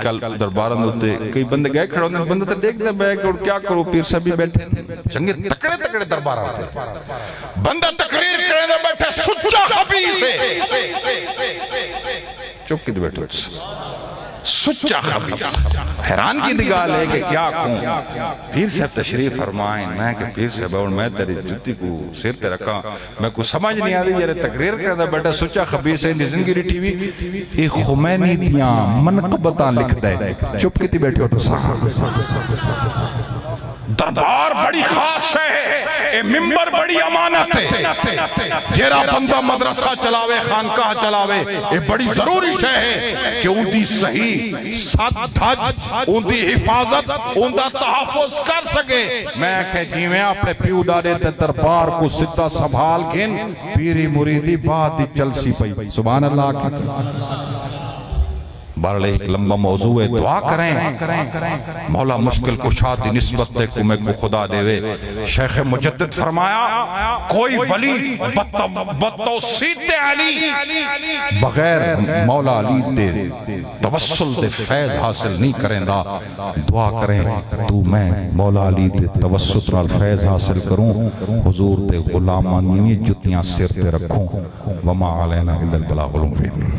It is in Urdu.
کل درباراں دے کئی بندے گئے کھڑے ہوندے بندے تے دیکھ دے بیٹھ کے کیا کرو پیر صاحب بھی بیٹھے چنگے تکڑے تکڑے درباراں تے بندہ تقریر کرنے دے بیٹھے سچا خبیث ہے چپ کے دے بیٹھے سچا خبیث حیران کی دگال ہے کہ کیا کہوں پیر صاحب تشریف فرمائیں میں کہ پیر صاحب اور میں تیری جتی کو سر تے رکھا میں کو سمجھ نہیں آدھی جرے تقریر کرنے دے بیٹھے سچا خبیث ہے زندگی ریٹی ہوئی یہ خمینی دیاں منقبتاں لکھ دے چپ کے دے بیٹھے ہو تو صاحب دربار بڑی خاص ہے اے ممبر بڑی امانت ہے جیرا بندہ مدرسہ چلاوے خانقاہ چلاوے اے بڑی ضروری ہے کہ ان دی صحیح ساتھ دھج ان دی حفاظت ان دا تحفظ کر سکے میں کہ جی میں اپنے پیو ڈارے دربار کو سدھا سنبھال کن پیری مریدی بات چل سی پئی سبحان اللہ کی بارلے ایک لمبا موضوع ہے دعا کریں مولا مشکل کشا دی نسبت دے کو میں کو خدا دے وے شیخ مجدد فرمایا کوئی ولی بتوسیط علی بغیر مولا علی دے توسل دے فیض حاصل نہیں کریں دا دعا کریں تو میں مولا علی دے توسط رال فیض حاصل کروں حضور دے غلامانی جتیاں سر تے رکھوں وما علینا الا البلاغ المبین